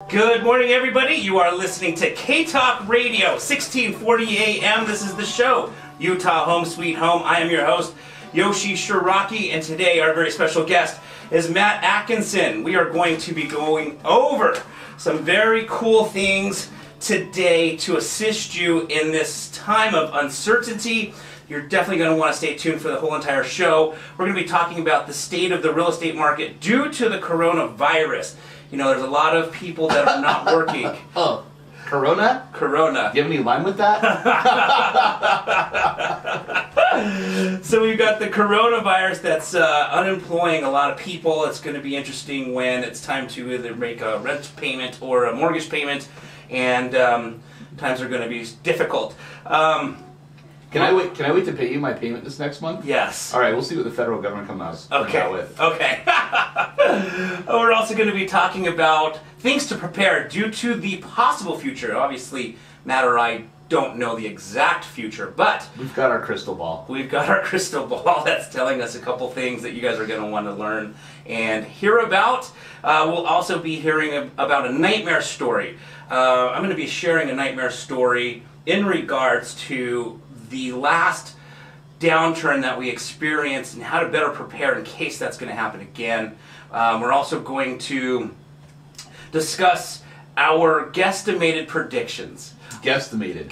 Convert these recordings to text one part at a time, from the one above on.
Good morning, everybody. You are listening to K-Talk Radio, 1640 AM. This is the show, Utah Home Sweet Home. I am your host, Yoshi Shiraki, and today our very special guest is Matt Atkinson. We are going to be going over some very cool things today to assist you in this time of uncertainty. You're definitely going to want to stay tuned for the whole entire show. We're going to be talking about the state of the real estate market due to the coronavirus. You know, there's a lot of people that are not working. Oh, Corona? Corona. Do you have any line with that? So we've got the coronavirus that's unemploying a lot of people. It's going to be interesting when it's time to either make a rent payment or a mortgage payment, and times are going to be difficult. Can I wait to pay you my payment this next month? Yes. All right, we'll see what the federal government comes out with. Okay. We're also going to be talking about things to prepare due to the possible future. Obviously, Matt or I don't know the exact future, but we've got our crystal ball. We've got our crystal ball that's telling us a couple things that you guys are going to want to learn and hear about. We'll also be hearing about a nightmare story. I'm going to be sharing a nightmare story in regards to the last downturn that we experienced and how to better prepare in case that's going to happen again. We're also going to discuss our guesstimated predictions. Guesstimated.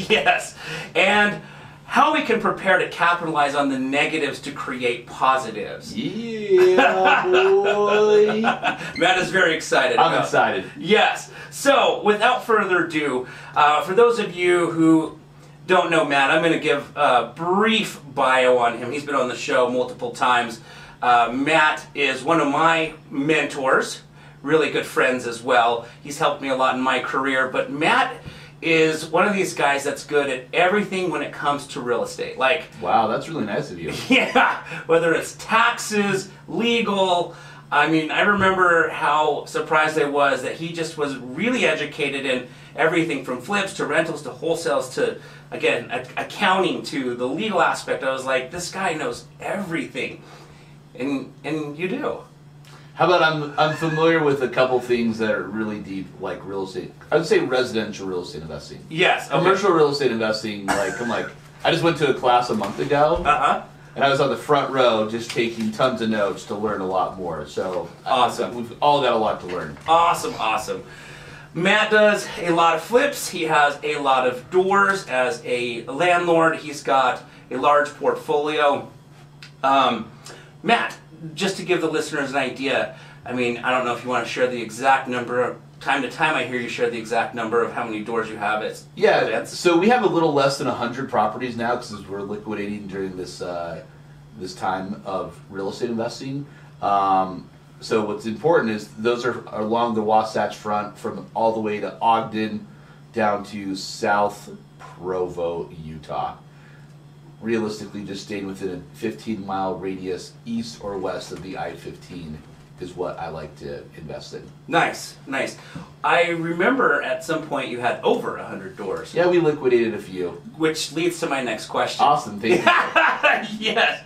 Yes. And how we can prepare to capitalize on the negatives to create positives. Yeah, boy. Matt is very excited. I'm excited. Yes. So, without further ado, for those of you who don't know Matt, I'm going to give a brief bio on him. He's been on the show multiple times. Matt is one of my mentors, really good friends as well. He's helped me a lot in my career, but Matt is one of these guys that's good at everything when it comes to real estate. Like, wow, that's really nice of you. Yeah, whether it's taxes, legal. I mean, I remember how surprised I was that he just was really educated in everything from flips to rentals to wholesales to, again, accounting to the legal aspect. I was like, this guy knows everything. And you do. How about I'm familiar with a couple things that are really deep, like real estate. I would say residential real estate investing. Yes. Okay. Commercial real estate investing, I just went to a class a month ago. And I was on the front row just taking tons of notes to learn a lot more. So awesome. We've all got a lot to learn. Awesome. Matt does a lot of flips. He has a lot of doors as a landlord. He's got a large portfolio. Matt, just to give the listeners an idea, I mean, I don't know if you want to share the exact number. Time to time I hear you share the exact number of how many doors you have at events. So we have a little less than 100 properties now because we're liquidating during this this time of real estate investing. So what's important is those are along the Wasatch Front from all the way to Ogden down to South Provo, Utah. Realistically, just staying within a 15-mile radius east or west of the I-15 is what I like to invest in. Nice. I remember at some point you had over 100 doors. Yeah, we liquidated a few. Which leads to my next question. Awesome, thank you. Yes.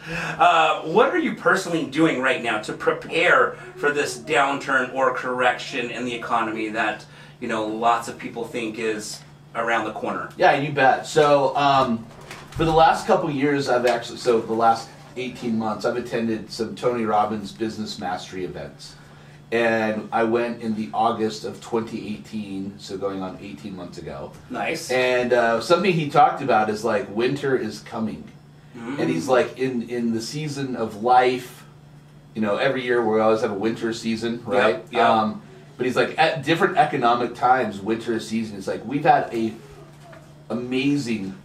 What are you personally doing right now to prepare for this downturn or correction in the economy that, you know, lots of people think is around the corner? Yeah, you bet. So, for the last couple years, the last 18 months, I've attended some Tony Robbins Business Mastery events. And I went in the August of 2018, so going on 18 months ago. Nice. And something he talked about is like, winter is coming. And he's like, in the season of life, you know, every year we always have a winter season, right? Yep. But he's like, at different economic times, winter season, it's like, we've had a amazing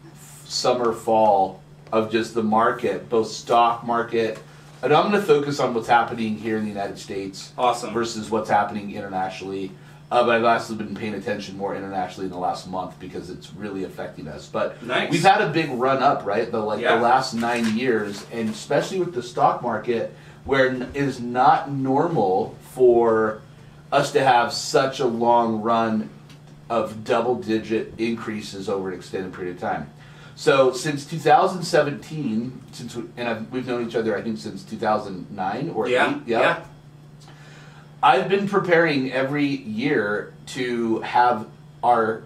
summer, fall of just the market, both stock market, and I'm going to focus on what's happening here in the United States versus what's happening internationally. But I've also been paying attention more internationally in the last month because it's really affecting us. But we've had a big run up, right? The last 9 years, and especially with the stock market, where it is not normal for us to have such a long run of double-digit increases over an extended period of time. So since 2017, we've known each other, I think, since 2009 or 8. Yeah. I've been preparing every year to have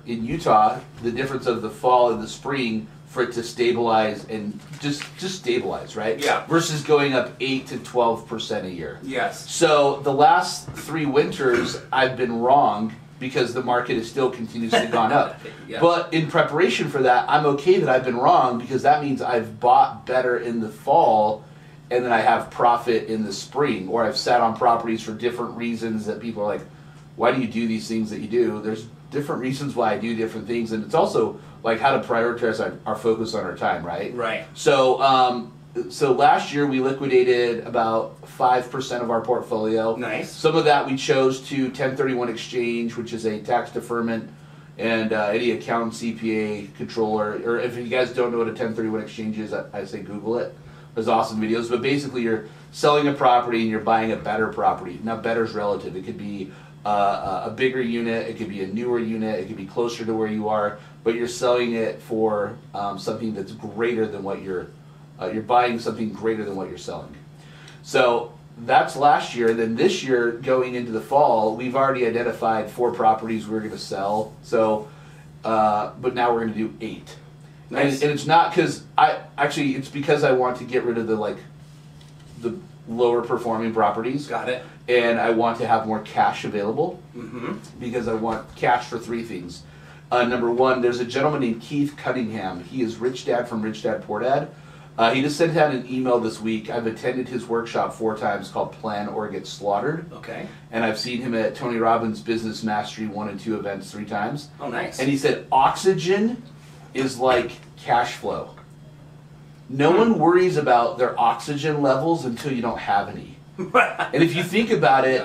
in Utah, the difference of the fall and the spring for it to stabilize and just stabilize, right? Yeah. Versus going up 8 to 12% a year. Yes. So the last 3 winters, I've been wrong because the market has still continuously gone up. Yeah. But in preparation for that, I'm okay that I've been wrong because that means I've bought better in the fall and then I have profit in the spring, or I've sat on properties for different reasons that people are like, why do you do these things that you do? There's different reasons why I do different things, and it's also like how to prioritize our focus on our time, right? Right. So, so last year we liquidated about 5% of our portfolio. Nice. Some of that we chose to 1031 exchange, which is a tax deferment, and any accountant, CPA, controller, or if you guys don't know what a 1031 exchange is, I say Google it. There's awesome videos, but basically you're selling a property and you're buying a better property. Now, better is relative. It could be a bigger unit, it could be a newer unit, it could be closer to where you are, but you're selling it for something that's greater than what you're buying something greater than what you're selling. So that's last year. Then this year, going into the fall, we've already identified 4 properties we're going to sell. So, but now we're going to do 8. Nice. And it's not because it's because I want to get rid of the lower performing properties. Got it. And I want to have more cash available because I want cash for 3 things. Number 1, there's a gentleman named Keith Cunningham. He is Rich Dad from Rich Dad Poor Dad. He just sent out an email this week. I've attended his workshop 4 times called Plan or Get Slaughtered. Okay. And I've seen him at Tony Robbins' Business Mastery 1 and 2 events 3 times. Oh, nice. And he said oxygen is like cash flow. No one worries about their oxygen levels until you don't have any. And if you think about it,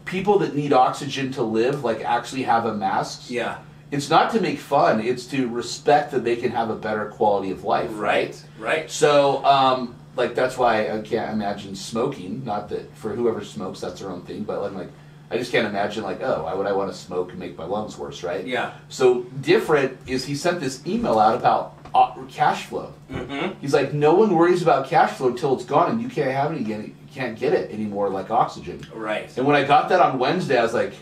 people that need oxygen to live, like actually have a mask. Yeah. It's not to make fun, it's to respect that they can have a better quality of life. Right. So, like, that's why I can't imagine smoking. Not that for whoever smokes, that's their own thing, but I'm like, I just can't imagine, like, oh, why would I want to smoke and make my lungs worse, right? Yeah. So, different is he sent this email out about cash flow. Mm-hmm. He's like, no one worries about cash flow until it's gone and you can't have it again. You can't get it anymore like oxygen. Right. And when I got that on Wednesday, I was like,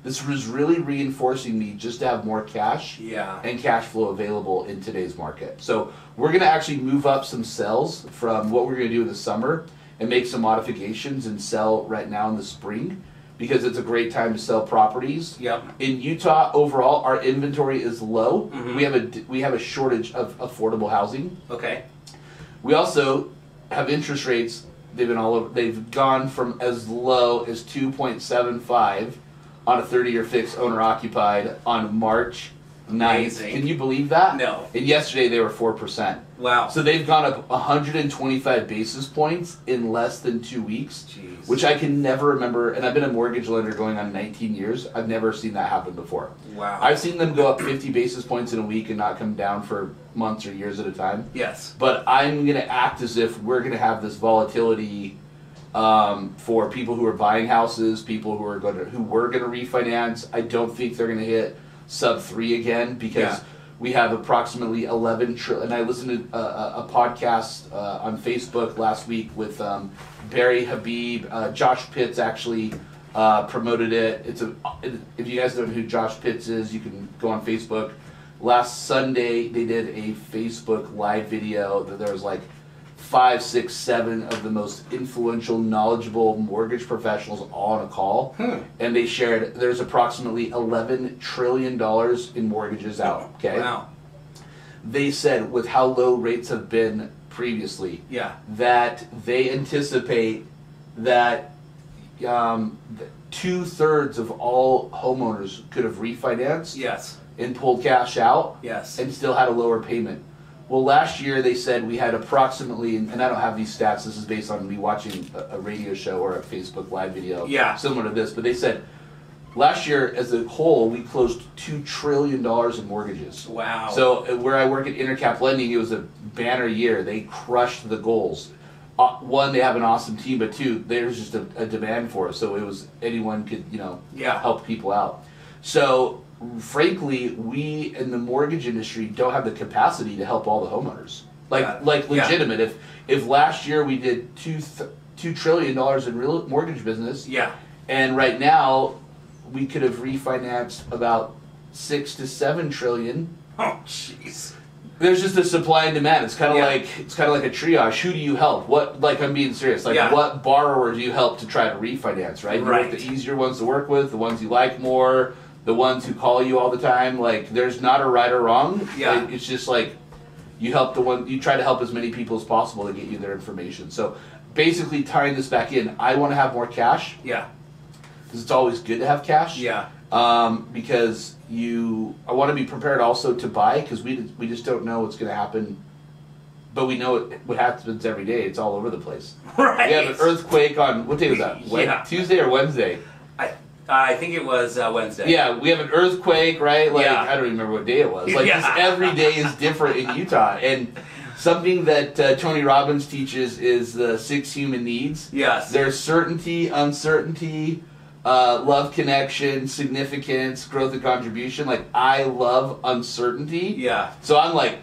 this was really reinforcing me just to have more cash and cash flow available in today's market. So we're going to actually move up some sales from what we're going to do in the summer and make some modifications and sell right now in the spring because it's a great time to sell properties. Yep. In Utah, overall, our inventory is low. Mm-hmm. We have a shortage of affordable housing. Okay. We also have interest rates. They've been all over. They've gone from as low as 2.75 on a 30-year fixed owner occupied on March 9th. Amazing. Can you believe that? No. And yesterday they were 4%. Wow. So they've gone up 125 basis points in less than 2 weeks, Jeez. which I can never remember. And I've been a mortgage lender going on 19 years. I've never seen that happen before. Wow. I've seen them go up 50 basis points in a week and not come down for months or years at a time. Yes. But I'm going to act as if we're going to have this volatility for people who are buying houses, people who were going to refinance. I don't think they're going to hit sub 3 again because we have approximately 11 trillion. And I listened to a podcast on Facebook last week with Barry Habib. Josh Pitts actually promoted it. If you guys don't know who Josh Pitts is, you can go on Facebook. Last Sunday they did a Facebook live video that there was like 5, 6, 7 of the most influential, knowledgeable mortgage professionals all on a call. And they shared there's approximately $11 trillion in mortgages out. Okay. Wow. They said with how low rates have been previously, that they anticipate that 2/3 of all homeowners could have refinanced and pulled cash out and still had a lower payment. Well, last year they said we had approximately, and I don't have these stats, this is based on me watching a radio show or a Facebook live video similar to this, but they said last year as a whole we closed $2 trillion in mortgages. Wow. So where I work at Intercap Lending, it was a banner year. They crushed the goals. 1, they have an awesome team, but 2, there's just a demand for it. So it was anyone could, help people out. So frankly, we in the mortgage industry don't have the capacity to help all the homeowners. Like legitimate. If last year we did $2 trillion in real mortgage business, And right now, we could have refinanced about 6 to 7 trillion. Oh, jeez. There's just a supply and demand. It's kind of Yeah. like a triage. Who do you help? What, like, I'm being serious. Like, Yeah. what borrower do you help to try to refinance? Right. You Right. want the easier ones to work with, the ones you like more, the ones who call you all the time. Like, there's not a right or wrong. Yeah. Like, it's just like you help the one. You try to help as many people as possible to get you their information. So basically, tying this back in, I want to have more cash Yeah. because it's always good to have cash. Yeah. Because I want to be prepared also to buy because we just don't know what's going to happen, but we know what happens every day. It's all over the place. Right. We have an earthquake on, what day was that? Yeah. Tuesday or Wednesday? I think it was Wednesday. Yeah, we have an earthquake, right? Like, Yeah. I don't even remember what day it was. Like, Yeah. just every day is different in Utah. And something that Tony Robbins teaches is the 6 human needs. Yes. There's certainty, uncertainty, love, connection, significance, growth, and contribution. Like, I love uncertainty. Yeah. So I'm like,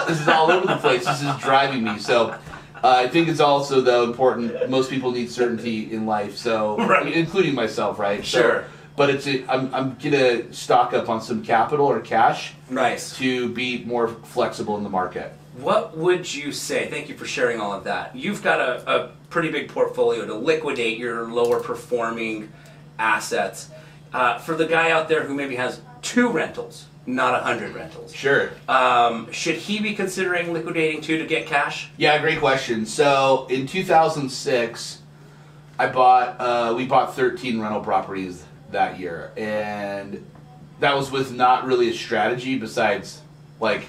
this is all over the place. This is driving me. So I think it's also, though, important. Most people need certainty in life, so Right. including myself, right? Sure. So, but I'm gonna stock up on some capital or cash Nice. to be more flexible in the market. What would you say? Thank you for sharing all of that. You've got a pretty big portfolio to liquidate your lower performing assets. For the guy out there who maybe has 2 rentals, not 100 rentals, Sure. should he be considering liquidating 2 to get cash? Yeah, great question. So in 2006, we bought 13 rental properties that year, and that was with not really a strategy besides like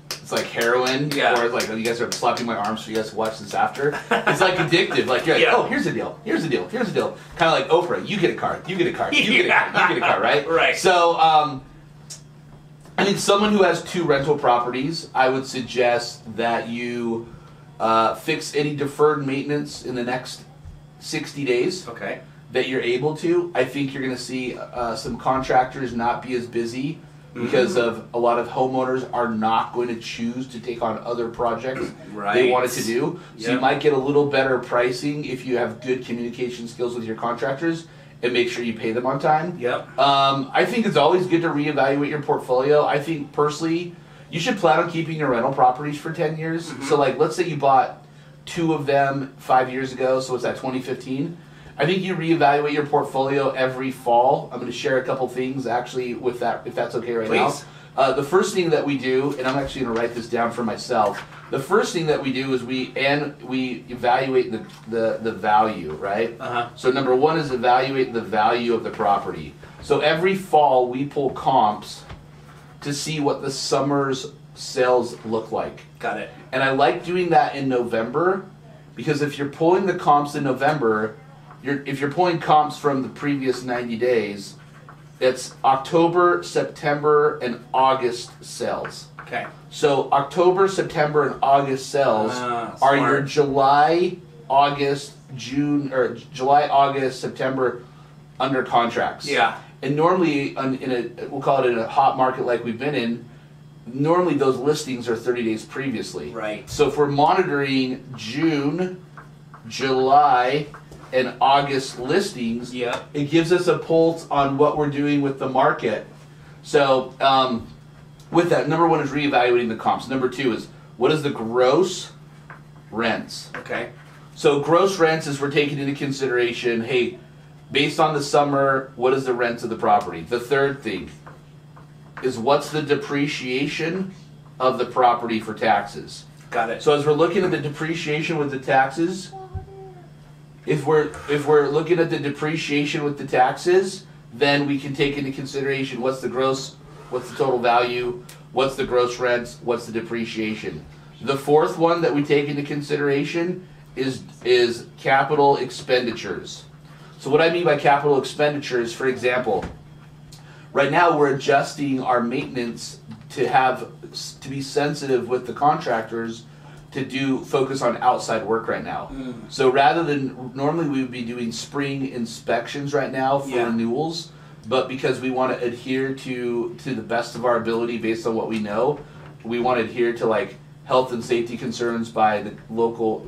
it's like heroin, Yeah. or like you guys are slapping my arms so you guys can watch this after. It's like addictive. Like you're like, Yeah. oh, here's a deal, here's a deal, here's a deal. Kind of like Oprah, you get a car, you get a car, you get a car, you get a car, right? Right. So I think someone who has 2 rental properties, I would suggest that you fix any deferred maintenance in the next 60 days Okay. that you're able to. I think you're going to see some contractors not be as busy because of a lot of homeowners are not going to choose to take on other projects Right. they wanted to do. So you Yep. might get a little better pricing if you have good communication skills with your contractors and make sure you pay them on time. Yep. I think it's always good to reevaluate your portfolio. I think personally, you should plan on keeping your rental properties for 10 years. So like, let's say you bought 2 of them 5 years ago, so what's that, 2015? I think you reevaluate your portfolio every fall. I'm going to share a couple things actually with that, if that's okay right Please. now. The first thing that we do, and I'm actually going to write this down for myself. The first thing that we do is we evaluate the value, right? Uh-huh. So number 1 is evaluate the value of the property. So every fall we pull comps to see what the summer's sales look like. Got it. And I like doing that in November because if you're pulling the comps in November, if you're pulling comps from the previous 90 days, it's October, September, and August sales. Okay. So October, September, and August sales are your smart. July, August, June, or July, August, September under contracts. Yeah. And normally, we'll call it in a hot market like we've been in, normally those listings are 30 days previously. Right. So if we're monitoring June, July, and August listings, Yeah. it gives us a pulse on what we're doing with the market. So with that, number 1 is reevaluating the comps. Number 2 is what is the gross rents? Okay. So gross rents is we're taking into consideration, hey, based on the summer, what is the rent of the property? The third thing is what's the depreciation of the property for taxes? Got it. So as we're looking at the depreciation with the taxes, if we're looking at the depreciation with the taxes, then we can take into consideration what's the total value, what's the gross rents, what's the depreciation. The fourth one that we take into consideration is capital expenditures. So what I mean by capital expenditures, for example, right now we're adjusting our maintenance to be sensitive with the contractors to focus on outside work right now. So rather than, normally we would be doing spring inspections right now for renewals, but because we want to adhere to the best of our ability based on what we know, we want to adhere to like health and safety concerns by the local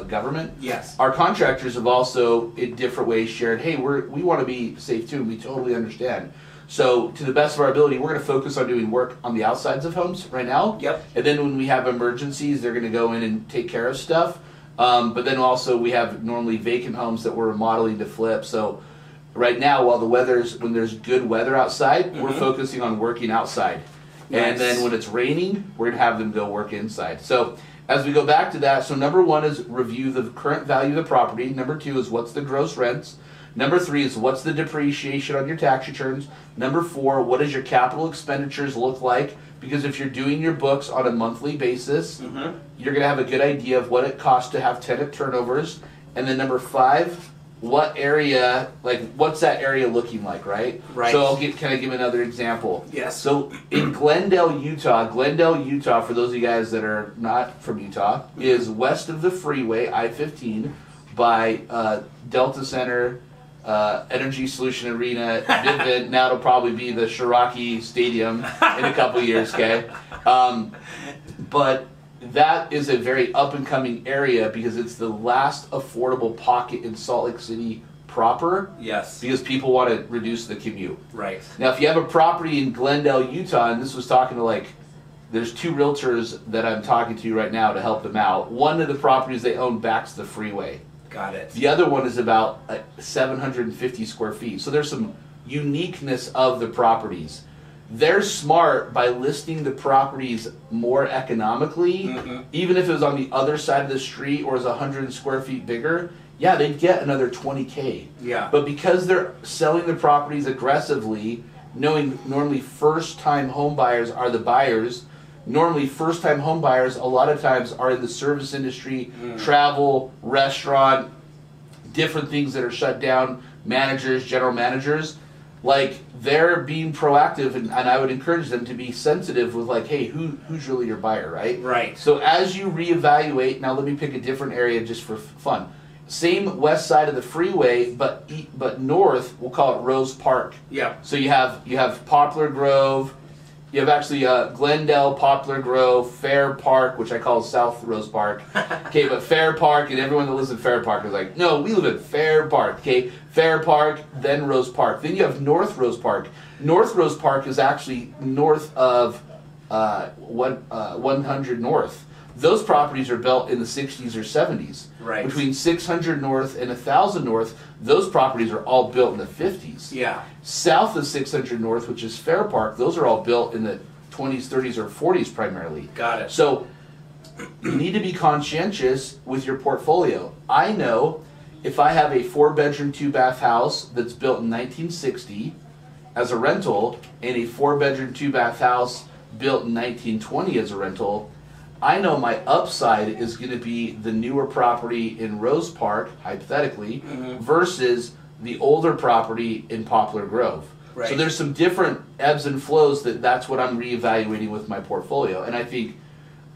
government. Yes. Our contractors have also, in different ways, shared, hey, we want to be safe too, and we totally understand. So, to the best of our ability, we're going to focus on doing work on the outsides of homes right now. Yep. And then when we have emergencies, they're going to go in and take care of stuff. But then also we have normally vacant homes that we're remodeling to flip. So, right now, while when there's good weather outside, we're focusing on working outside. Nice. And then when it's raining, we're going to have them go work inside. So, as we go back to that, so number 1 is review the current value of the property. Number 2 is what's the gross rents. Number 3 is what's the depreciation on your tax returns. Number 4, what does your capital expenditures look like? Because if you're doing your books on a monthly basis, you're going to have a good idea of what it costs to have tenant turnovers. And then number 5, what area, like what's that area looking like, right? Right. So can I give another example? Yes. So in Glendale, Utah, for those of you guys that are not from Utah, is west of the freeway, I-15, by Delta Center, Energy Solution Arena, Vivint. Now it'll probably be the Shiraki Stadium in a couple years, okay? But that is a very up-and-coming area because it's the last affordable pocket in Salt Lake City proper. Yes. Because people want to reduce the commute. Right. Now, if you have a property in Glendale, Utah, and this was talking to there's 2 realtors that I'm talking to right now to help them out. One of the properties they own backs the freeway. Got it. The other one is about 750 square feet. So there's some uniqueness of the properties. They're smart by listing the properties more economically, even if it was on the other side of the street or is 100 square feet bigger. Yeah, they'd get another $20K. Yeah. But because they're selling the properties aggressively, knowing normally first-time home buyers are the buyers, normally first-time home buyers a lot of times are in the service industry, travel, restaurant, different things that are shut down, managers, general managers. They're being proactive, and I would encourage them to be sensitive with hey, who's really your buyer, right? Right. So as you reevaluate, now let me pick a different area just for fun. Same west side of the freeway, but north, we'll call it Rose Park. Yeah. So you have Poplar Grove, you have actually Glendale, Poplar Grove, Fair Park, which I call South Rose Park. Okay, but Fair Park, and everyone that lives in Fair Park is like, no, we live in Fair Park. Okay, Fair Park, then Rose Park. Then you have North Rose Park. North Rose Park is actually north of 100 North. Those properties are built in the 60s or 70s. Right. Between 600 North and 1000 North, those properties are all built in the 50s. Yeah. South of 600 North, which is Fair Park, those are all built in the 20s, 30s, or 40s primarily. Got it. So you need to be conscientious with your portfolio. I know if I have a 4-bedroom, 2-bath house that's built in 1960 as a rental and a 4-bedroom, 2-bath house built in 1920 as a rental, I know my upside is going to be the newer property in Rose Park, hypothetically, versus the older property in Poplar Grove. Right. So there's some different ebbs and flows that's what I'm reevaluating with my portfolio. And I think,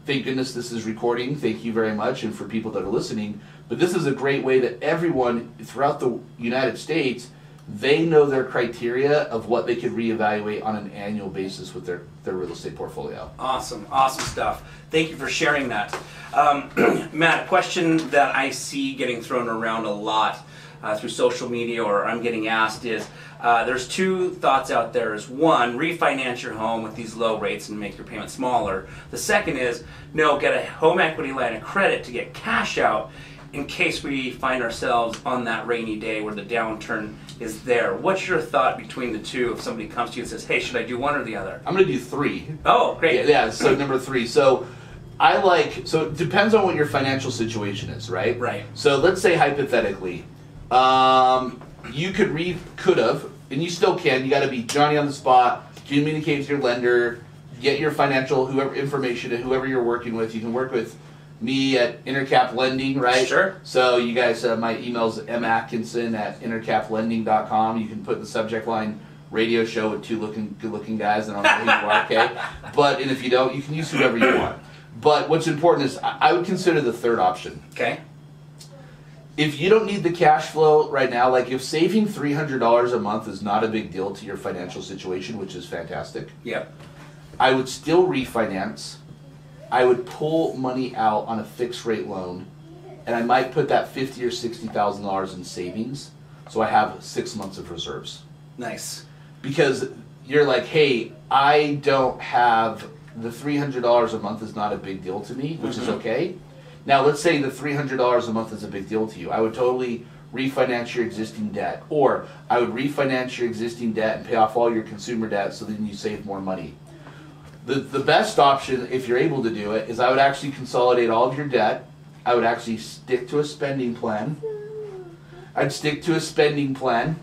thank goodness this is recording. Thank you very much. And for people that are listening, but this is a great way that everyone throughout the United States, they know their criteria of what they could reevaluate on an annual basis with their real estate portfolio. Awesome stuff. Thank you for sharing that. Matt, a question that I see getting thrown around a lot through social media, or I'm getting asked, is there's 2 thoughts out there. Is one, refinance your home with these low rates and make your payment smaller. The second is, no, get a home equity line of credit to get cash out in case we find ourselves on that rainy day where the downturn is there. What's your thought between the 2 if somebody comes to you and says, hey, should I do one or the other? I'm going to do 3. Oh, great. Yeah, so number 3. So so it depends on what your financial situation is, right? Right. So let's say hypothetically, you could have, and you still can, you got to be Johnny on the spot, communicate with your lender, get your financial information to whoever you're working with. You can work with me at Intercap Lending, right? Sure. So you guys, my email's matkinson@intercaplending.com. You can put in the subject line radio show with 2 good-looking guys, and I'll know who you are, okay? And if you don't, you can use whoever you want. But what's important is I would consider the 3rd option. Okay. If you don't need the cash flow right now, if saving $300 a month is not a big deal to your financial situation, which is fantastic. Yep. I would still refinance. I would pull money out on a fixed rate loan, and I might put that $50,000 or $60,000 in savings, so I have 6 months of reserves. Nice. Because you're like, hey, I don't have the $300 a month is not a big deal to me, which is okay. Now, let's say the $300 a month is a big deal to you. I would totally refinance your existing debt, or I would refinance your existing debt and pay off all your consumer debt so then you save more money. The best option, if you're able to do it, is I would actually consolidate all of your debt. I would actually stick to a spending plan. I'd stick to a spending plan.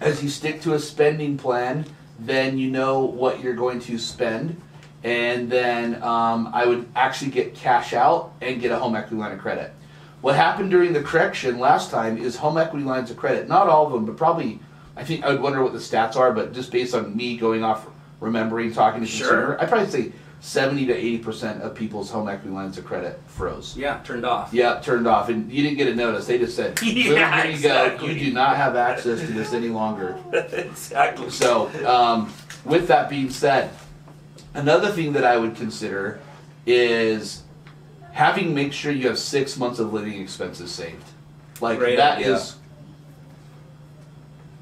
As you stick to a spending plan, then you know what you're going to spend, and then I would actually get cash out and get a home equity line of credit. What happened during the correction last time is home equity lines of credit, not all of them, but probably, I think I would wonder what the stats are, but just based on me going off, remembering, talking to consumer, I'd probably say 70 to 80% of people's home equity lines of credit froze. Yeah, turned off. Yeah, turned off, and you didn't get a notice. They just said, yeah, here you exactly. go. You do not have access to this any longer. Exactly. So, with that being said, another thing that I would consider is make sure you have 6 months of living expenses saved. Like, that is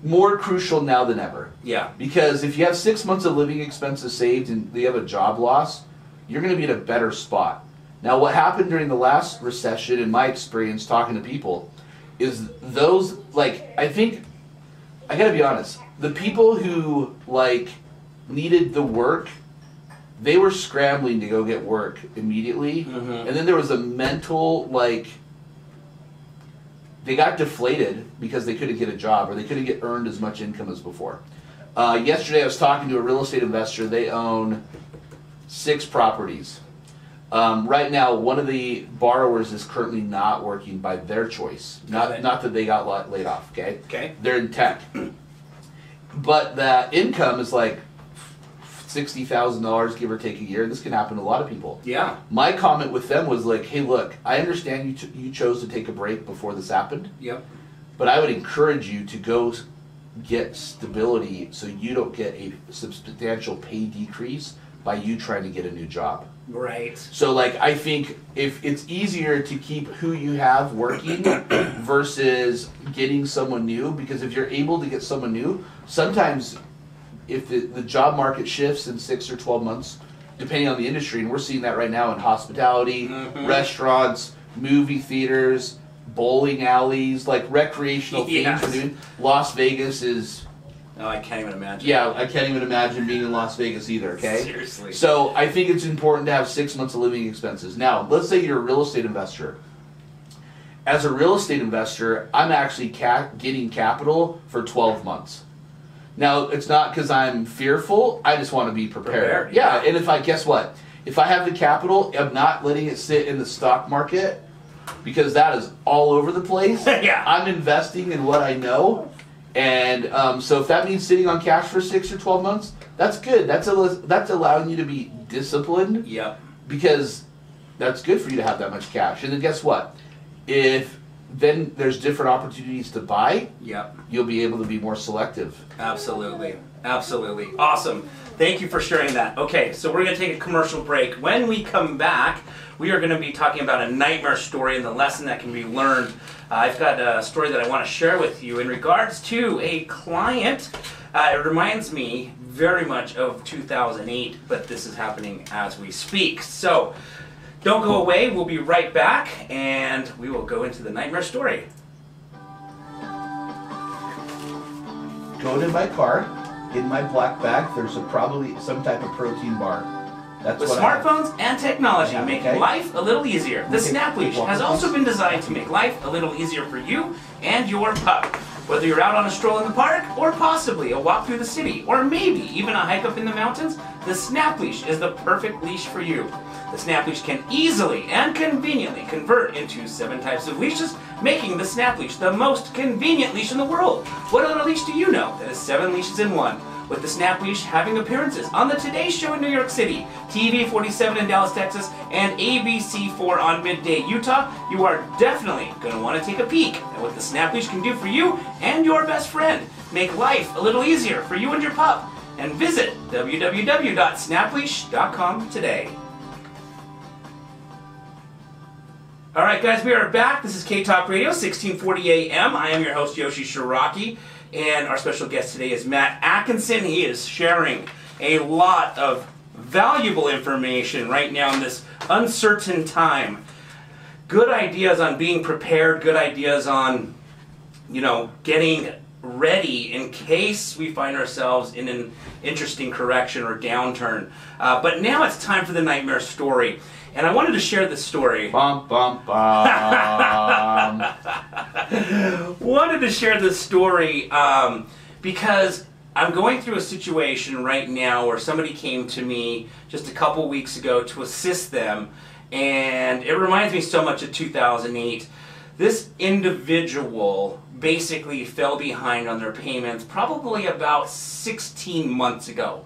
more crucial now than ever. Yeah. Because if you have 6 months of living expenses saved and you have a job loss, you're going to be in a better spot. Now, what happened during the last recession, in my experience talking to people, is those, like, I think, I got to be honest, the people who, like, needed the work, they were scrambling to go get work immediately. And then there was a mental, like, they got deflated because they couldn't get a job or they couldn't get earned as much income as before. Yesterday I was talking to a real estate investor. They own 6 properties. Right now, one of the borrowers is currently not working by their choice. Not that they got laid off, okay? Okay. They're in tech. But the income is like $60,000, give or take a year. This can happen to a lot of people. Yeah. My comment with them was like, hey, look, I understand you chose to take a break before this happened. Yep. But I would encourage you to go get stability so you don't get a substantial pay decrease by you trying to get a new job. Right. So, like, I think if it's easier to keep who you have working versus getting someone new, because if you're able to get someone new, sometimes if the job market shifts in 6 or 12 months, depending on the industry, and we're seeing that right now in hospitality, restaurants, movie theaters, bowling alleys, like recreational things we're doing. Las Vegas is... Oh, I can't even imagine. Yeah, I can't even imagine being in Las Vegas either, okay? Seriously. So I think it's important to have 6 months of living expenses. Now, let's say you're a real estate investor. As a real estate investor, I'm actually getting capital for 12 months. Now, it's not because I'm fearful, I just want to be prepared. Yeah, and guess what? If I have the capital, I'm not letting it sit in the stock market because that is all over the place. Yeah. I'm investing in what I know. And so if that means sitting on cash for 6 or 12 months, that's good. That's allowing you to be disciplined. Yep. Because that's good for you to have that much cash. And then guess what? If then there's different opportunities to buy, yep, you'll be able to be more selective. Absolutely. Absolutely. Awesome. Thank you for sharing that. Okay, so we're going to take a commercial break. When we come back, we are going to be talking about a nightmare story and the lesson that can be learned. I've got a story that I want to share with you in regards to a client. It reminds me very much of 2008, but this is happening as we speak. So don't go away. We'll be right back, and we will go into the nightmare story. Go to my car. In my black bag, there's probably some type of protein bar. That's With what smartphones and technology, Yeah, making okay. life a little easier. The Snap Leash has also been designed to make life a little easier for you and your pup. Whether you're out on a stroll in the park, or possibly a walk through the city, or maybe even a hike up in the mountains, the Snap Leash is the perfect leash for you. The Snap Leash can easily and conveniently convert into 7 types of leashes, making the Snap Leash the most convenient leash in the world. What other leash do you know that is 7 leashes in one? With the Snap Leash having appearances on the Today Show in New York City, TV 47 in Dallas, Texas, and ABC 4 on Midday, Utah, you are definitely going to want to take a peek at what the Snap Leash can do for you and your best friend. Make life a little easier for you and your pup. And visit www.snapleash.com today. All right, guys, we are back. This is K-Talk Radio, 1640 AM. I am your host, Yoshi Shiraki, and our special guest today is Matt Atkinson. He is sharing a lot of valuable information right now in this uncertain time. Good ideas on being prepared, good ideas on, getting ready in case we find ourselves in an interesting correction or downturn. But now it's time for the nightmare story. And I wanted to share this story. Bum, bum, bum. Wanted to share this story because I'm going through a situation right now where somebody came to me just a couple weeks ago to assist them, and it reminds me so much of 2008. This individual basically fell behind on their payments probably about 16 months ago.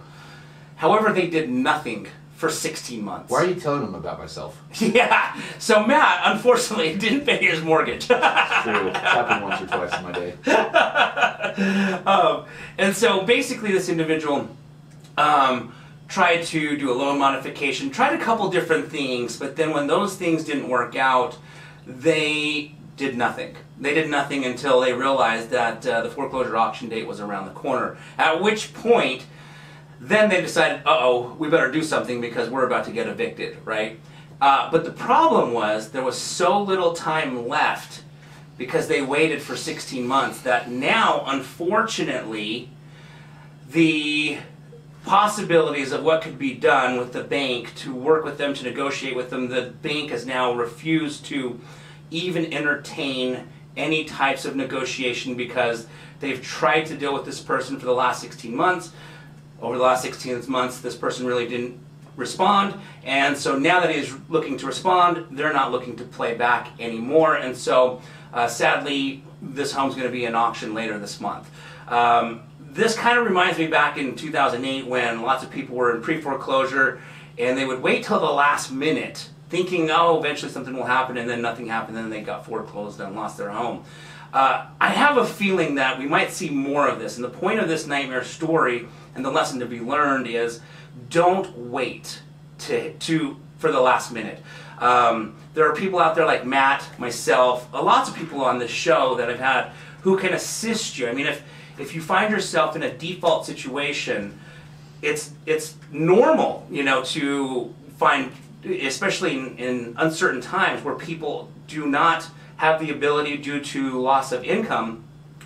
However, they did nothing for 16 months. Why are you telling them about myself? Yeah, so Matt, unfortunately, didn't pay his mortgage. True. It's happened once or twice in my day. And so basically this individual tried to do a loan modification, tried a couple different things, but then when those things didn't work out, they did nothing. They did nothing until they realized that the foreclosure auction date was around the corner, at which point then they decided, uh-oh, we better do something because we're about to get evicted, right? But the problem was there was so little time left because they waited for 16 months that now, unfortunately, the possibilities of what could be done with the bank to work with them, to negotiate with them, the bank has now refused to even entertain any types of negotiation because they've tried to deal with this person for the last 16 months. Over the last 16 months, this person really didn't respond, and so now that he's looking to respond, they're not looking to play back anymore, and so sadly, this home's going to be in auction later this month. This kind of reminds me back in 2008 when lots of people were in pre-foreclosure, and they would wait till the last minute, thinking, oh, eventually something will happen, and then nothing happened, and then they got foreclosed and lost their home. I have a feeling that we might see more of this, and the point of this nightmare story and the lesson to be learned is don't wait for the last minute. There are people out there like Matt, myself, lots of people on this show that I've had who can assist you. I mean, if you find yourself in a default situation, it's normal, to find, especially in uncertain times where people do not have the ability due to loss of income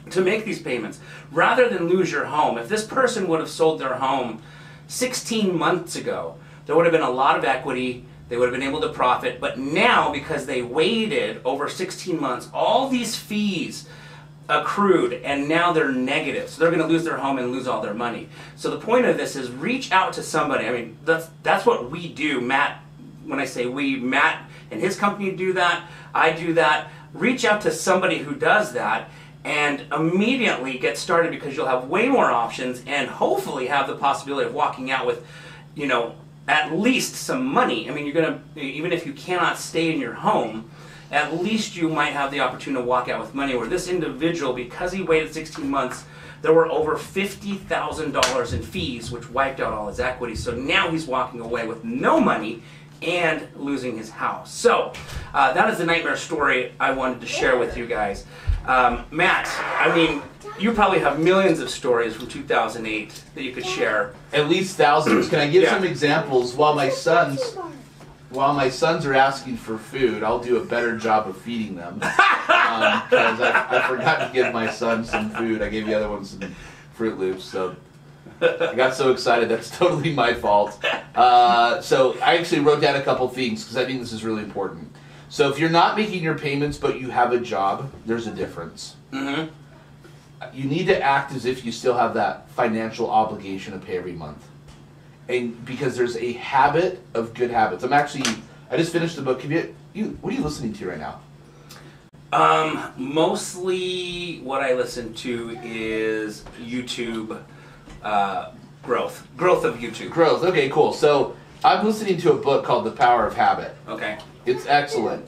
to make these payments. Rather than lose your home, if this person would have sold their home 16 months ago, there would have been a lot of equity, they would have been able to profit, but now because they waited over 16 months, all these fees accrued and now they're negative. So they're going to lose their home and lose all their money. So the point of this is reach out to somebody. I mean, that's what we do. Matt, when I say we, Matt and his company do that, I do that. Reach out to somebody who does that and immediately get started because you'll have way more options and hopefully have the possibility of walking out with, at least some money. I mean, you're going to, even if you cannot stay in your home, at least you might have the opportunity to walk out with money. Where this individual, because he waited 16 months, there were over $50,000 in fees, which wiped out all his equity. So now he's walking away with no money and losing his house. So that is the nightmare story I wanted to share with you guys. Matt, I mean, you probably have millions of stories from 2008 that you could share. At least thousands. Can I give some examples? While my sons are asking for food, I'll do a better job of feeding them. Because I forgot to give my son some food. I gave the other one some Fruit Loops, so I got so excited. That's totally my fault. So I actually wrote down a couple things because I think this is really important. So if you're not making your payments but you have a job, there's a difference. Mm-hmm. You need to act as if you still have that financial obligation to pay every month. And because there's a habit of good habits. I just finished the book. What are you listening to right now? Mostly what I listen to is YouTube growth of YouTube. Growth, okay, cool. So I'm listening to a book called The Power of Habit. Okay. It's excellent.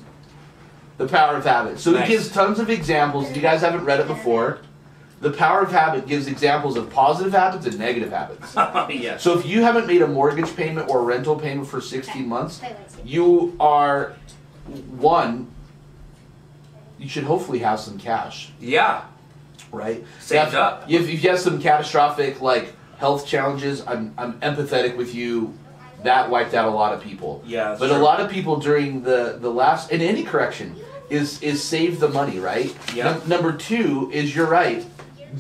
The Power of Habit. So It gives tons of examples. If you guys haven't read it before, The Power of Habit gives examples of positive habits and negative habits. Yes. So if you haven't made a mortgage payment or a rental payment for 16 months, you are, one, you should hopefully have some cash. Yeah. Right? Saved up. If you have some catastrophic like health challenges, I'm empathetic with you. That wiped out a lot of people. Yeah. But true. a lot of people during the last, in any correction, is save the money, right? Yeah. Number two is, you're right,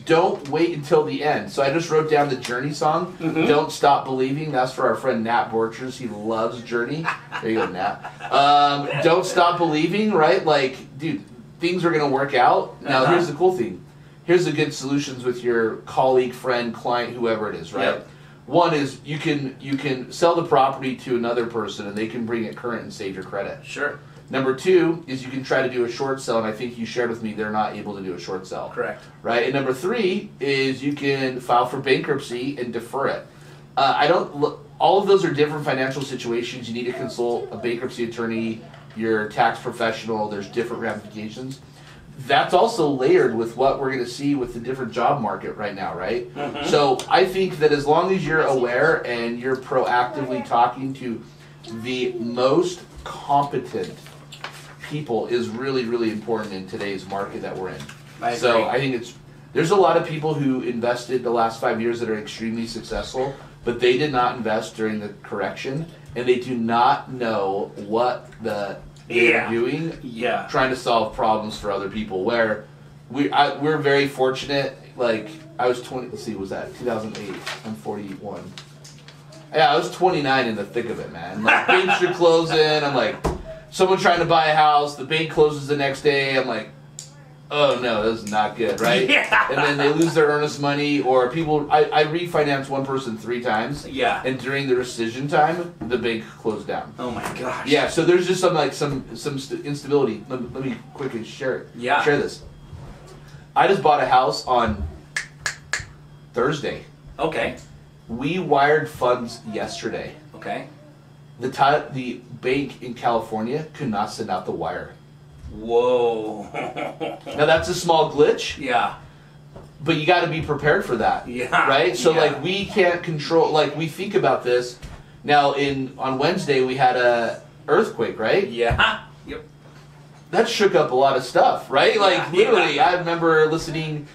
don't wait until the end. So I just wrote down the Journey song, Don't Stop Believing. That's for our friend Nat Borchers. He loves Journey. There you go, Nat. Don't stop believing, right? Like, dude, things are going to work out. Now, here's the cool thing. Here's the good solutions with your colleague, friend, client, whoever it is, right? Yep. One is you can sell the property to another person and they can bring it current and save your credit. Sure. Number two is you can try to do a short sell, and I think you shared with me they're not able to do a short sell. Correct. Right? And number three is you can file for bankruptcy and defer it. All of those are different financial situations. You need to consult a bankruptcy attorney, your tax professional. There's different ramifications. That's also layered with what we're going to see with the different job market right now, right? So I think that as long as you're aware and you're proactively talking to the most competent people is really, really important in today's market that we're in. So I think there's a lot of people who invested the last 5 years that are extremely successful, but they did not invest during the correction, and they do not know what they're doing, trying to solve problems for other people. Where we're very fortunate. Like, I was 20. Let's see, was that 2008? I'm 41. Yeah, I was 29 in the thick of it, man. Like, banks are closing. I'm like, someone trying to buy a house. The bank closes the next day. I'm like, oh no, this is not good, right? Yeah. And then they lose their earnest money, or people. I refinanced one person 3 times. Yeah. And during the rescission time, the bank closed down. Oh my gosh. Yeah. So there's just some instability. Let me quickly share it. Yeah. Share this. I just bought a house on Thursday. Okay. We wired funds yesterday. Okay. The bank in California could not send out the wire. Whoa. Now that's a small glitch. Yeah. But you got to be prepared for that. Yeah. Right? So yeah. like we can't control, like we think about this. Now on Wednesday we had a earthquake, right? Yeah. Yep. That shook up a lot of stuff, right? Like Yeah. literally, I remember listening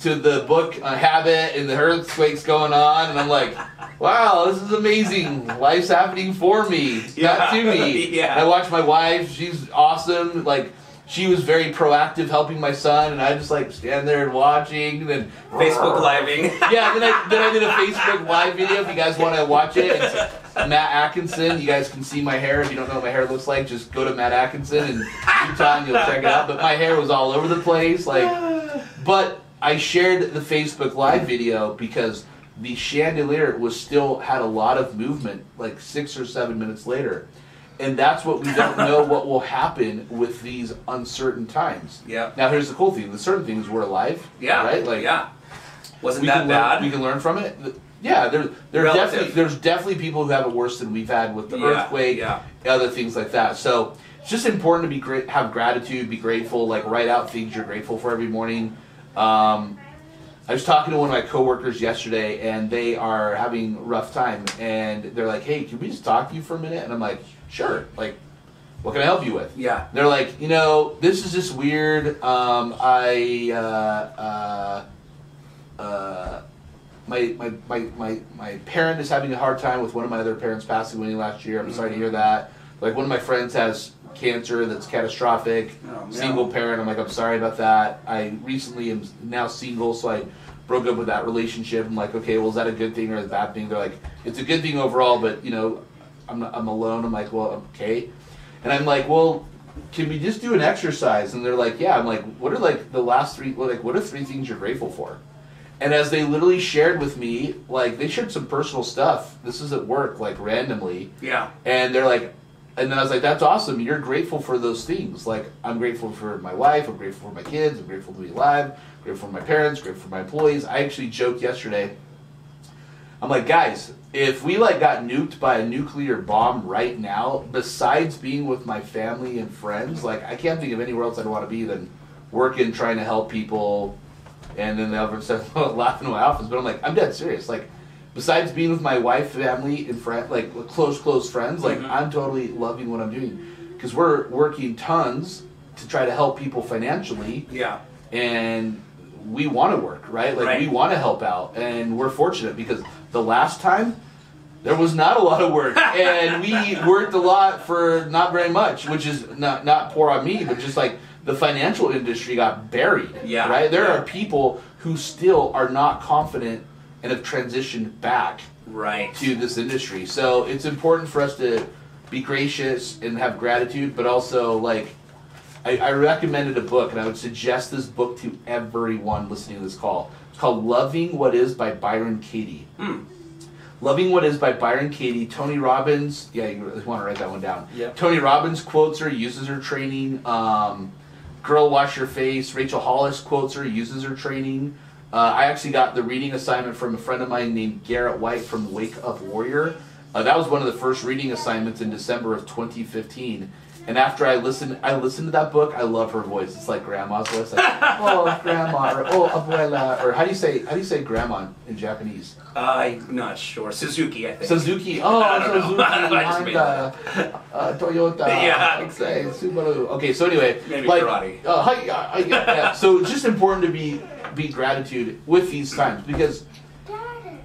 to the book Habit and the earthquakes going on, and I'm like, wow, this is amazing. Life's happening for me, not to me. Yeah. And I watched my wife, she's awesome. Like, she was very proactive helping my son, and I just like stand there and watching, and then Facebook living. Yeah, then I did a Facebook live video if you guys want to watch it. It's Matt Atkinson. You guys can see my hair. If you don't know what my hair looks like, just go to Matt Atkinson in Utah and you'll check it out. But my hair was all over the place. But I shared the Facebook live video because the chandelier had a lot of movement, like 6 or 7 minutes later. And that's what we don't know what will happen with these uncertain times. Yeah. Now here's the cool thing. The certain thing is we're alive. Yeah. Right? Like, yeah. Wasn't that bad? We can learn from it. Yeah, there's definitely people who have it worse than we've had with the earthquake, other things like that. So it's just important to be have gratitude, be grateful, like write out things you're grateful for every morning. I was talking to one of my coworkers yesterday, and they are having a rough time, and they're like, "Hey, can we just talk to you for a minute?" And I'm like, "Sure. Like, what can I help you with?" Yeah. They're like, this is just weird. My parent is having a hard time with one of my other parents passing away last year. I'm sorry to hear that. Like, one of my friends has cancer that's catastrophic. Oh, single parent. I'm like, I'm sorry about that. I recently am now single, so I broke up with that relationship. I'm like, okay, well, is that a good thing or a bad thing? They're like, it's a good thing overall, but I'm alone. I'm like, well, okay. And I'm like, well, can we just do an exercise? And they're like, yeah. I'm like, what are like the last 3? What are 3 things you're grateful for? And as they literally shared with me, like they shared some personal stuff. This is at work, like randomly. Yeah. And they're like, and then I was like, that's awesome. You're grateful for those things. Like, I'm grateful for my wife. I'm grateful for my kids. I'm grateful to be alive. I'm grateful for my parents. Grateful for my employees. I actually joked yesterday. I'm like, guys, if we like got nuked by a nuclear bomb right now, besides being with my family and friends, like I can't think of anywhere else I'd want to be than working, trying to help people. And then they'll start laughing in my office. But I'm like, I'm dead serious. Like, besides being with my wife, family, and friends, like close friends, like I'm totally loving what I'm doing because we're working tons to try to help people financially. Yeah. And we want to work, right? Like Right. we want to help out, and we're fortunate because the last time there was not a lot of work, and we worked a lot for not very much, which is not poor on me, but just like the financial industry got buried. Yeah. Right? There are people who still are not confident and have transitioned back Right. to this industry. So it's important for us to be gracious and have gratitude, but also like I recommended a book, and I would suggest this book to everyone listening to this call. It's called Loving What Is by Byron Katie. Loving What Is by Byron Katie. Tony Robbins, yeah, you want to write that one down. Yep. Tony Robbins quotes her, uses her training. Girl Wash Your Face. Rachel Hollis quotes her, uses her training. I actually got the reading assignment from a friend of mine named Garrett White from Wake Up Warrior. That was one of the first reading assignments in December of 2015. And after I listened to that book, I love her voice. It's like grandma's voice, like oh grandma, or oh abuela, or how do you say grandma in Japanese? I'm not sure. Suzuki, I think. Suzuki. I Oh, don't know. Suzuki, I just made Honda, Toyota. Yeah, Okay, Subaru. Okay, so anyway, Maybe like, karate. yeah. So it's just important to be gratitude with these times because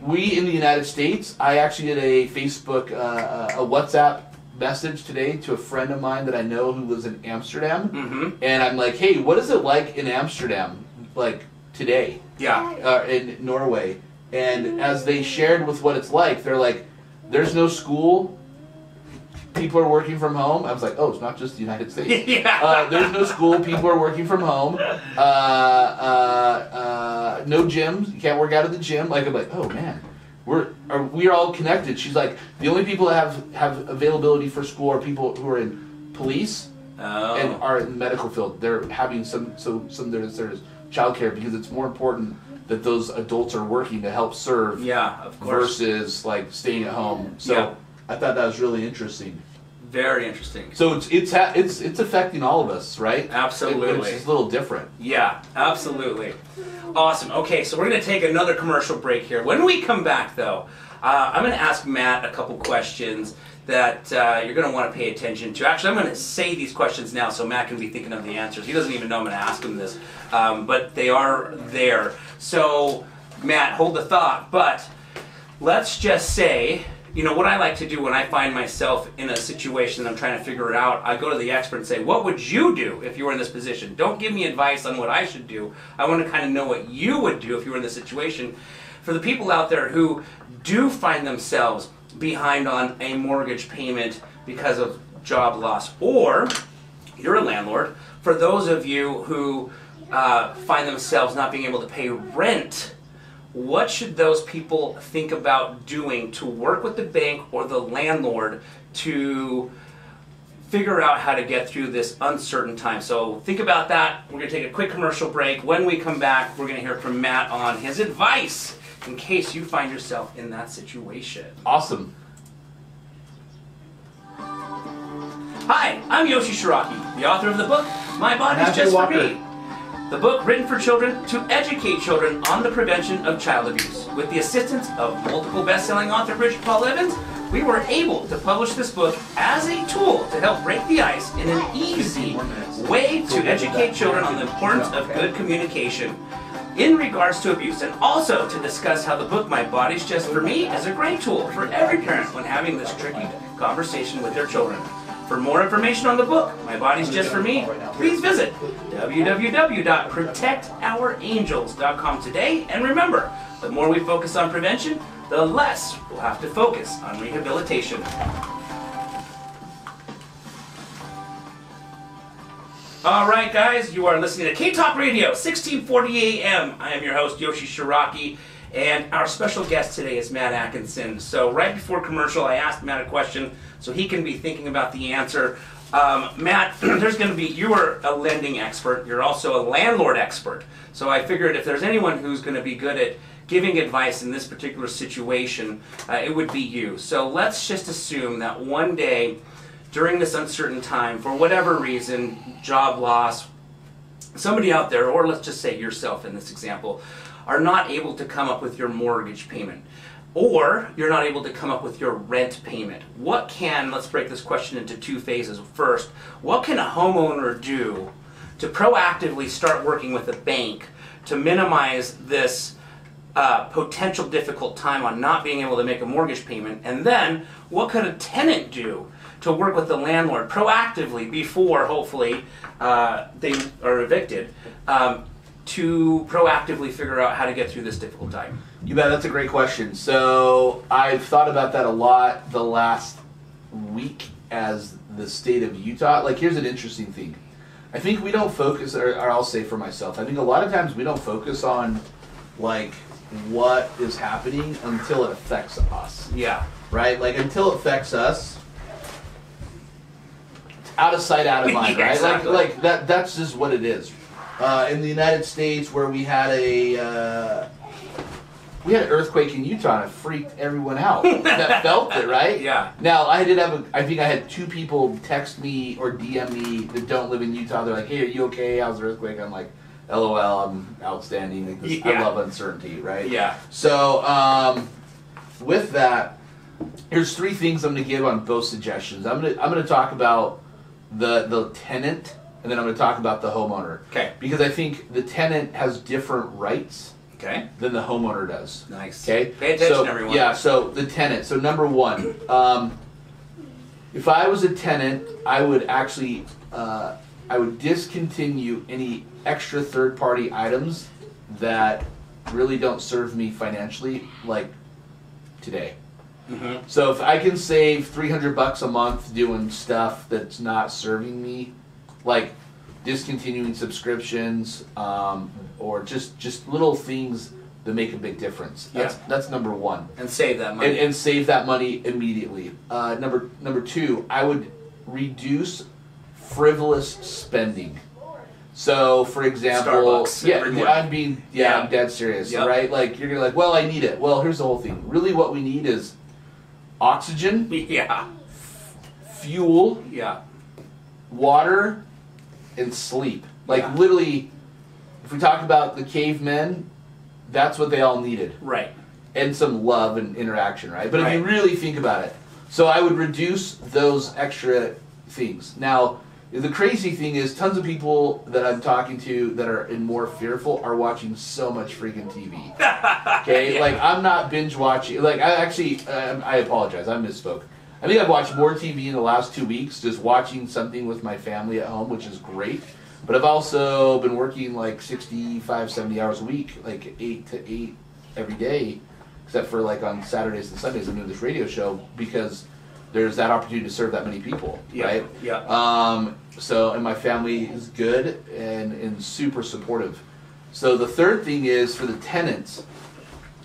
we in the United States, I actually did a Facebook, a WhatsApp message today to a friend of mine that I know who lives in Amsterdam, and I'm like, hey, what is it like in Amsterdam, like today? Yeah. In Norway, and as they shared with what it's like, they're like, there's no school, people are working from home. I was like, oh, it's not just the United States. Yeah. There's no school, people are working from home. No gyms, you can't work out at the gym. Like I'm like, oh man. We're all connected. She's like, the only people that have availability for school are people who are in police and are in the medical field. They're having some there's childcare because it's more important that those adults are working to help serve. Yeah, of course. Versus like staying at home. So Yeah. I thought that was really interesting. Very interesting. So it's affecting all of us, right? Absolutely. It's just a little different. Yeah, absolutely. Awesome. Okay, so we're going to take another commercial break here. When we come back, though, I'm going to ask Matt a couple questions that you're going to want to pay attention to. Actually, I'm going to say these questions now so Matt can be thinking of the answers. He doesn't even know I'm going to ask him this, but they are there. So, Matt, hold the thought. But let's just say, you know, what I like to do when I find myself in a situation that I'm trying to figure it out, I go to the expert and say, what would you do if you were in this position? Don't give me advice on what I should do. I want to kind of know what you would do if you were in this situation. For the people out there who do find themselves behind on a mortgage payment because of job loss, or you're a landlord, for those of you who find themselves not being able to pay rent, what should those people think about doing to work with the bank or the landlord to figure out how to get through this uncertain time? So think about that. We're going to take a quick commercial break. When we come back, we're going to hear from Matt on his advice in case you find yourself in that situation. Awesome. Hi, I'm Yoshi Shiraki, the author of the book, My Body's Matthew Just Walker. For Me. The book written for children to educate children on the prevention of child abuse. With the assistance of multiple best-selling author Bridget Paul Evans, we were able to publish this book as a tool to help break the ice in an easy way to educate children on the importance of good communication in regards to abuse, and also to discuss how the book My Body's Just For Me is a great tool for every parent when having this tricky conversation with their children. For more information on the book, My Body's Just For Me, please visit www.protectourangels.com today. And remember, the more we focus on prevention, the less we'll have to focus on rehabilitation. All right, guys, you are listening to K-Talk Radio, 1640 AM. I am your host, Yoshi Shiraki, and our special guest today is Matt Atkinson. So right before commercial, I asked Matt a question so he can be thinking about the answer. Matt, you are a lending expert. You're also a landlord expert. So I figured if there's anyone who's going to be good at giving advice in this particular situation, it would be you. So let's just assume that one day during this uncertain time, for whatever reason, job loss, somebody out there, or let's just say yourself in this example, are not able to come up with your mortgage payment, or you're not able to come up with your rent payment. Let's break this question into two phases. First, what can a homeowner do to proactively start working with a bank to minimize this potential difficult time on not being able to make a mortgage payment? And then what could a tenant do to work with the landlord proactively before hopefully they are evicted, to proactively figure out how to get through this difficult time? You bet, that's a great question. So I've thought about that a lot the last week as the state of Utah. Like, here's an interesting thing. I think we don't focus, or I'll say for myself, I think a lot of times we don't focus on like what is happening until it affects us. Yeah. Right? Like, until it affects us, out of sight, out of mind, Yeah, right? exactly. Like that's just what it is. In the United States, where we had an earthquake in Utah, and it freaked everyone out that felt it, right? Yeah. Now, I think I had 2 people text me or DM me that don't live in Utah. They're like, "Hey, are you okay? How's the earthquake?" I'm like, "LOL, I'm outstanding." Like this, I love uncertainty, right? Yeah. So, with that, here's 3 things I'm going to give on both suggestions. I'm going to talk about the tenant, and then I'm going to talk about the homeowner. Okay. Because I think the tenant has different rights Okay. than the homeowner does. Nice. Okay. Pay attention, so, everyone. Yeah. So the tenant. So number 1, if I was a tenant, I would actually I would discontinue any extra third-party items that really don't serve me financially, like today. Mm-hmm. So if I can save $300 a month doing stuff that's not serving me, like discontinuing subscriptions, or just little things that make a big difference. That's number 1. And save that money. And save that money immediately. Number 2, I would reduce frivolous spending. So, for example, Starbucks, everyone. I'm dead serious, Yep. right? Like, you're gonna like, well, I need it. Well, here's the whole thing. Really, what we need is oxygen, Yeah. fuel, Yeah. water, and sleep. Like, Yeah. literally, if we talk about the cavemen, that's what they all needed. Right. And some love and interaction, right? But if you Right. really think about it, so I would reduce those extra things. Now, the crazy thing is, tons of people that I'm talking to that are more fearful are watching so much freaking TV. Okay, Yeah. like I'm not binge watching. Like I actually, I apologize, I misspoke. I think I've watched more TV in the last 2 weeks, just watching something with my family at home, which is great. But I've also been working like 65, 70 hours a week, like 8 to 8 every day, except for like on Saturdays and Sundays I'm doing this radio show because there's that opportunity to serve that many people, right? Yeah. So, and my family is good and super supportive. So the third thing is for the tenants,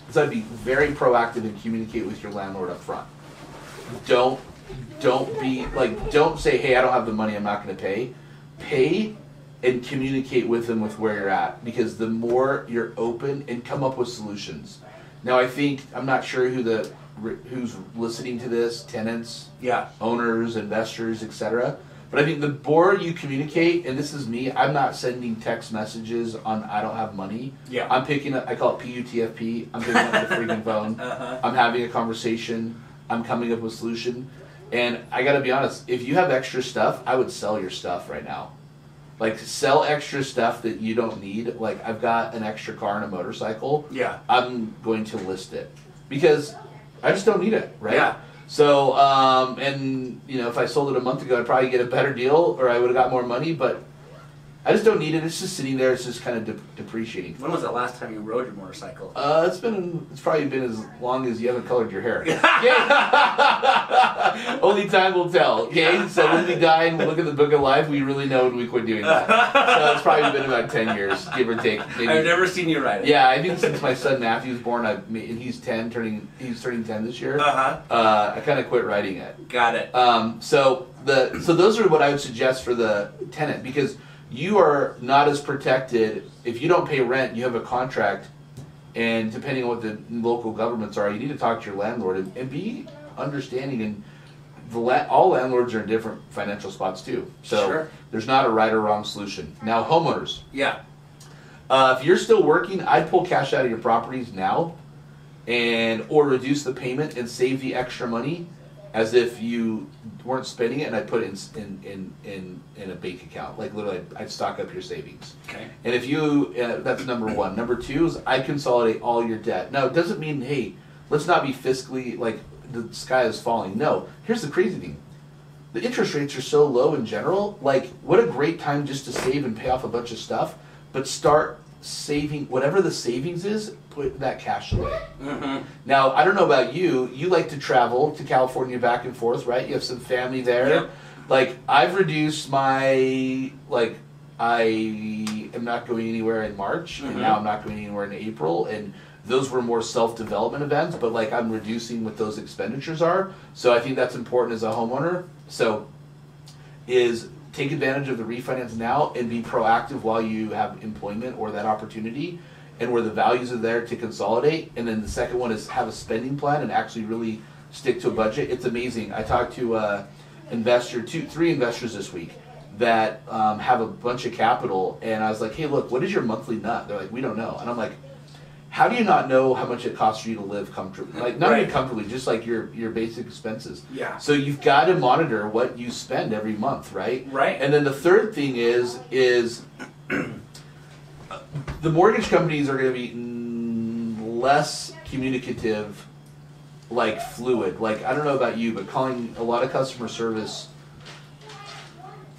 is I'd be very proactive and communicate with your landlord up front. Don't say, hey, I don't have the money, I'm not going to pay. Pay and communicate with them with where you're at, because the more you're open and come up with solutions. Now, I'm not sure who's listening to this, tenants, Yeah. owners, investors, etc. But I think the more you communicate, and this is me, I'm not sending text messages on I don't have money. Yeah. I'm picking up, I call it PUTFP, I'm picking up the freaking phone. Uh-huh. I'm having a conversation, I'm coming up with a solution. And I gotta be honest, if you have extra stuff, I would sell your stuff right now. Like, sell extra stuff that you don't need. Like, I've got an extra car and a motorcycle. Yeah. I'm going to list it. Because I just don't need it, right? Yeah. So, and, if I sold it a month ago, I'd probably get a better deal, or I would have got more money, but I just don't need it. It's just sitting there. It's just kind of depreciating. When was the last time you rode your motorcycle? It's probably been as long as you haven't colored your hair. Only time will tell. Okay, so when we die and we look at the book of life, we really know when we quit doing that. So it's probably been about 10 years, give or take. Maybe. I've never seen you ride it. Yeah, I think since my son Matthew was born, and he's 10, he's turning 10 this year. I kind of quit riding it. Got it. So those are what I would suggest for the tenant, because you are not as protected. If you don't pay rent, you have a contract, and depending on what the local governments are, you need to talk to your landlord and be understanding. And all landlords are in different financial spots too. So Sure. There's not a right or wrong solution. Now, homeowners. Yeah. If you're still working, I'd pull cash out of your properties now, or reduce the payment and save the extra money, as if you weren't spending it, and I put it in a bank account. Like literally, I'd stock up your savings. Okay. And if you, that's number one. Number two is I consolidate all your debt. Now, it doesn't mean, hey, let's not be fiscally, like the sky is falling. No. Here's the crazy thing. The interest rates are so low in general. Like, what a great time just to save and pay off a bunch of stuff, but start saving, whatever the savings is, put that cash away. Mm-hmm. Now, I don't know about you. You like to travel to California back and forth, right? You have some family there. Yep. Like, I've reduced my, like, I am not going anywhere in March, and now I'm not going anywhere in April, and those were more self-development events, but like I'm reducing what those expenditures are. So I think that's important as a homeowner. So is take advantage of the refinance now and be proactive while you have employment or that opportunity and where the values are there to consolidate. And then the second one is have a spending plan and actually really stick to a budget. It's amazing. I talked to three investors this week that have a bunch of capital, and I was like, hey, look, what is your monthly nut? They're like, we don't know. And I'm like, how do you not know how much it costs for you to live comfortably? Like, not even comfortably, just like your basic expenses. Yeah. So you've got to monitor what you spend every month, right? Right. And then the third thing is the mortgage companies are going to be less communicative, like fluid. Like, I don't know about you, but calling a lot of customer service,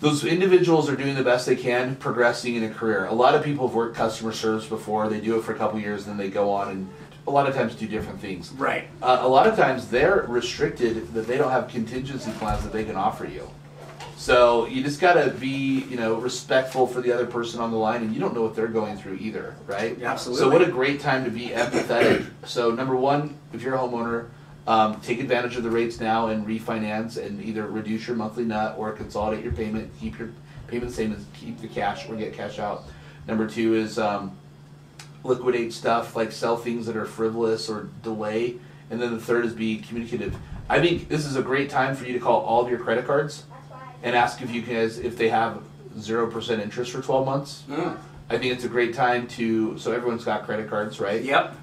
those individuals are doing the best they can, progressing in a career. A lot of people have worked customer service before. They do it for a couple years, then they go on and a lot of times do different things. Right. A lot of times they're restricted that they don't have contingency plans that they can offer you. So you just got to be, respectful for the other person on the line, and you don't know what they're going through either, right? Absolutely. So what a great time to be empathetic. So number one, if you're a homeowner, take advantage of the rates now and refinance and either reduce your monthly nut or consolidate your payment, keep your payment same as keep the cash or get cash out. Number two is liquidate stuff, like sell things that are frivolous or delay. And then the third is be communicative. I think this is a great time for you to call all of your credit cards and ask if they have 0% interest for 12 months. I think it's a great time so everyone's got credit cards, right? Yep.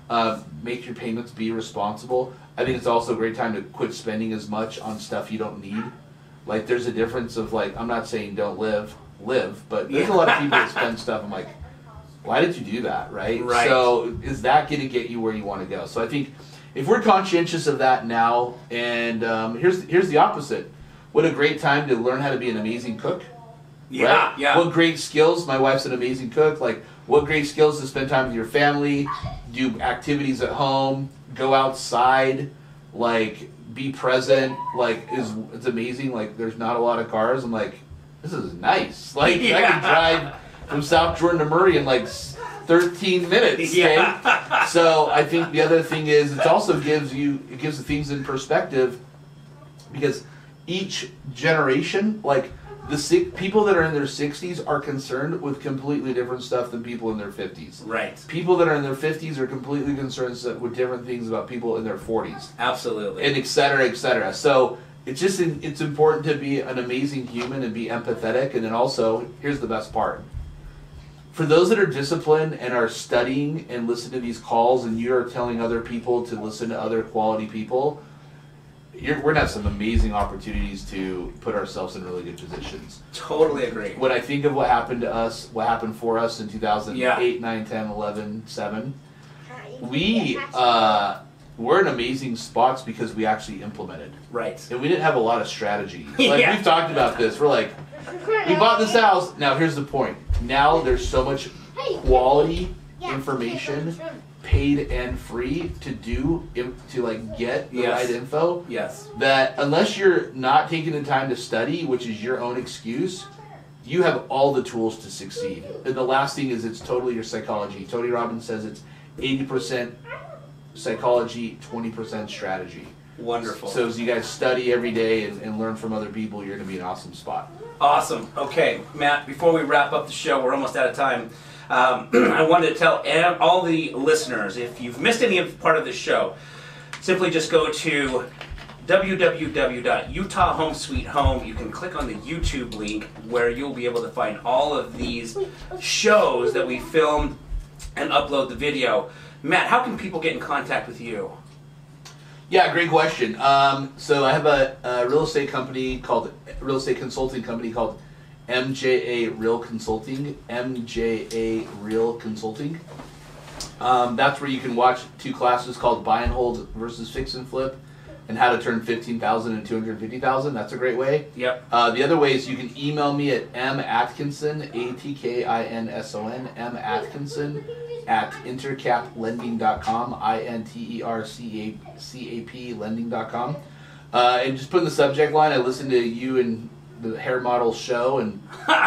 Make your payments, be responsible. I think it's also a great time to quit spending as much on stuff you don't need. Like, there's a difference of, like, I'm not saying don't live, but there's a lot of people that spend stuff. I'm like, why did you do that, right? Right. So is that going to get you where you want to go? So I think if we're conscientious of that now, and here's the opposite. What a great time to learn how to be an amazing cook. Yeah, right? yeah. What great skills. My wife's an amazing cook. Like, what great skills to spend time with your family, do activities at home, go outside, like, be present. Like, it's amazing. Like, there's not a lot of cars. I'm like, this is nice. Like, I can drive from South Jordan to Murray in like 13 minutes. Okay? Yeah. So I think the other thing is it also gives the things in perspective, because each generation, like, people that are in their 60s are concerned with completely different stuff than people in their 50s. Right. People that are in their 50s are completely concerned with different things about people in their 40s. Absolutely. And et cetera, et cetera. So it's important to be an amazing human and be empathetic. And then also, here's the best part. For those that are disciplined and are studying and listen to these calls, and you're telling other people to listen to other quality people, we're going to have some amazing opportunities to put ourselves in really good positions. Totally agree. When I think of what happened to us, what happened for us in 2008, 9, 10, 11, 7, we're in amazing spots because we actually implemented. Right. And we didn't have a lot of strategy. Like, we've talked about this. We're like, we bought this house. Now, here's the point. Now there's so much quality information, paid and free, to get the right info. Yes. That unless you're not taking the time to study, which is your own excuse, you have all the tools to succeed. And the last thing is, it's totally your psychology. Tony Robbins says it's 80% psychology, 20% strategy. Wonderful. So as you guys study every day and learn from other people, you're going to be in an awesome spot. Awesome. Okay, Matt, before we wrap up the show, we're almost out of time. I wanted to tell all the listeners, if you've missed any part of the show, simply just go to www.utahhomesweethome. You can click on the YouTube link where you'll be able to find all of these shows that we filmed and upload the video. Matt, how can people get in contact with you? Yeah, great question. So I have a real estate consulting company called MJA Real Consulting. MJA Real Consulting. That's where you can watch 2 classes called Buy and Hold versus Fix and Flip, and how to turn 15,000 into 250,000. That's a great way. Yep. The other way is you can email me at matkinson, ATKINSON, matkinson @intercaplending.com, INTERCAP lending.com, and just put in the subject line, I listen to you and the hair model show and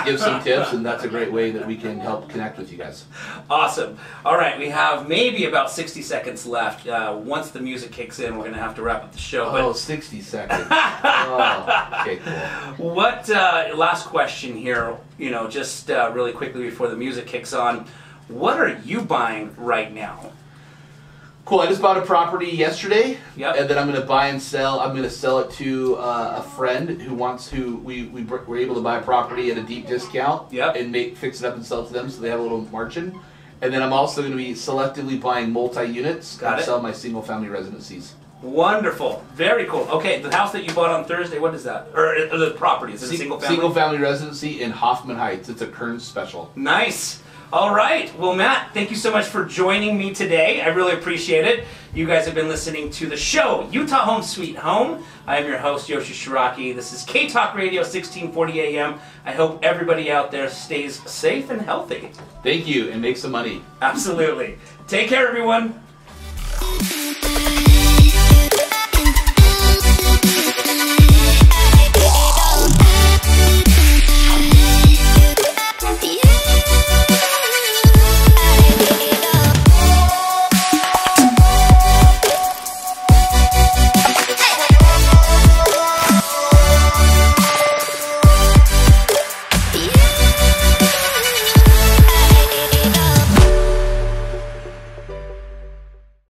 give some tips, and that's a great way that we can help connect with you guys. Awesome. All right, we have maybe about 60 seconds left. Once the music kicks in, we're going to have to wrap up the show. Oh, 60 seconds. Oh, okay, cool. What, last question here, just really quickly before the music kicks on. What are you buying right now? Cool. I just bought a property yesterday, Yep. and then I'm going to buy and sell. I'm going to sell it to a friend who we were able to buy a property at a deep discount, Yep. and fix it up and sell it to them, so they have a little margin. And then I'm also going to be selectively buying multi-units and sell my single-family residencies. Wonderful. Very cool. Okay, the house that you bought on Thursday, what is that? Or the property, is it a single-family? Single-family residency in Hoffman Heights. It's a Kearns special. Nice. All right. Well, Matt, thank you so much for joining me today. I really appreciate it. You guys have been listening to the show, Utah Home Sweet Home. I am your host, Yoshi Shiraki. This is K-Talk Radio, 1640 AM. I hope everybody out there stays safe and healthy. Thank you, and make some money. Absolutely. Take care, everyone.